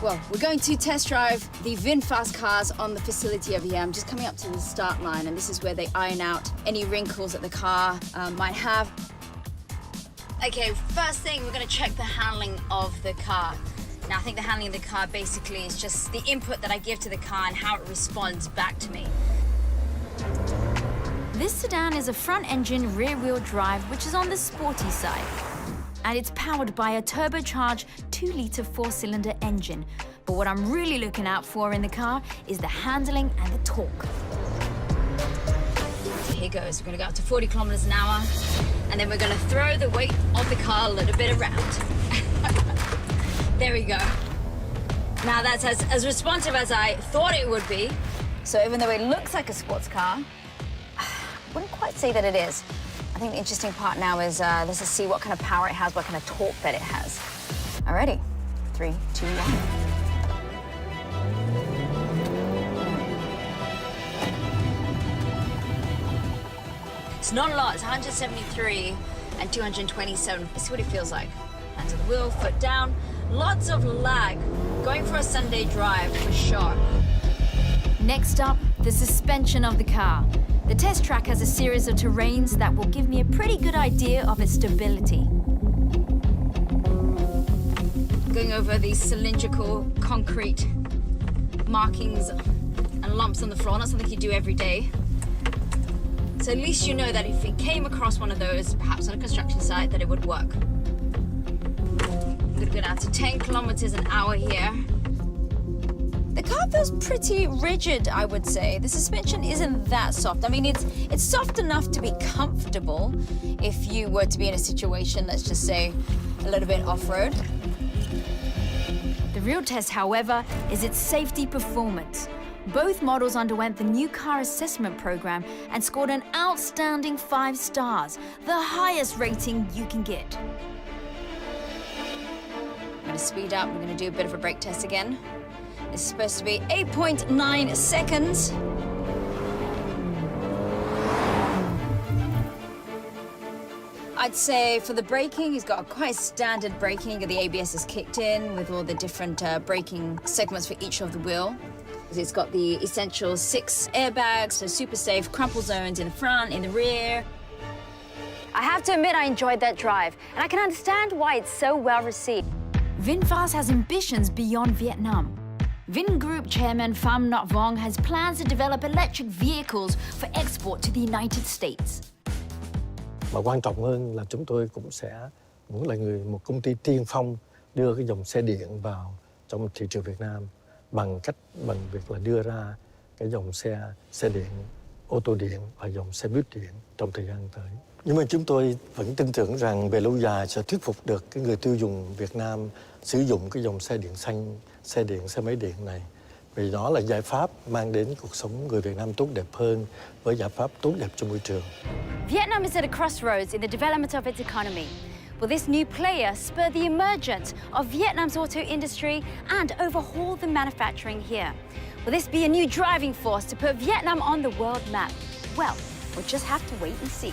Well, we're going to test drive the VinFast cars on the facility over here. I'm just coming up to the start line, and this is where they iron out any wrinkles that the car might have. Okay, first thing, we're going to check the handling of the car. Now, I think the handling of the car basically is just the input that I give to the car and how it responds back to me. This sedan is a front-engine, rear-wheel drive, which is on the sporty side. And it's powered by a turbocharged 2-litre 4-cylinder engine. But what I'm really looking out for in the car is the handling and the torque. So here goes. We're going to go up to 40 kilometers an hour, and then we're going to throw the weight of the car a little bit around. There we go. Now that's as responsive as I thought it would be. So even though it looks like a sports car, I wouldn't quite say that it is. I think the interesting part now is let's just see what kind of power it has, what kind of torque that it has. Alrighty, 3, 2, 1. It's not a lot, it's 173 and 227. Let's see what it feels like. Hands on the wheel, foot down. Lots of lag. Going for a Sunday drive for sure. Next up, the suspension of the car. The test track has a series of terrains that will give me a pretty good idea of its stability. Going over these cylindrical concrete markings and lumps on the floor, not something you do every day. So at least you know that if you came across one of those, perhaps on a construction site, that it would work. I'm gonna go down to 10 kilometers an hour here. The car feels pretty rigid, I would say. The suspension isn't that soft. I mean, it's soft enough to be comfortable if you were to be in a situation, let's just say, a little bit off-road. The real test, however, is its safety performance. Both models underwent the new car assessment program and scored an outstanding 5 stars, the highest rating you can get. I'm gonna speed up. We're gonna do a bit of a brake test again. It's supposed to be 8.9 seconds. I'd say for the braking, he's got a quite standard braking. The ABS is kicked in with all the different braking segments for each of the wheel. It's got the essential 6 airbags, so super safe, crumple zones in the front, in the rear. I have to admit I enjoyed that drive, and I can understand why it's so well received. VinFast has ambitions beyond Vietnam. Vingroup chairman Pham Nhat Vuong has plans to develop electric vehicles for export to the United States. Mà quan trọng hơn là chúng tôi cũng muốn là một công ty tiên phong đưa cái dòng xe điện vào trong thị trường Việt Nam bằng việc là đưa ra cái dòng xe điện, ô tô điện và dòng xe buýt điện trong thời gian tới. Nhưng mà chúng tôi vẫn tin tưởng rằng về lâu dài sẽ thuyết phục được cái người tiêu dùng Việt Nam sử dụng cái dòng xe điện xanh, xe điện, xe máy điện này. Vì đó là giải pháp mang đến cuộc sống người Việt Nam tốt đẹp hơn với giải pháp tốt đẹp cho môi trường. Vietnam is at a crossroads in the development of its economy. Will this new player spur the emergence of Vietnam's auto industry and overhaul the manufacturing here? Will this be a new driving force to put Vietnam on the world map? Well, we'll just have to wait and see.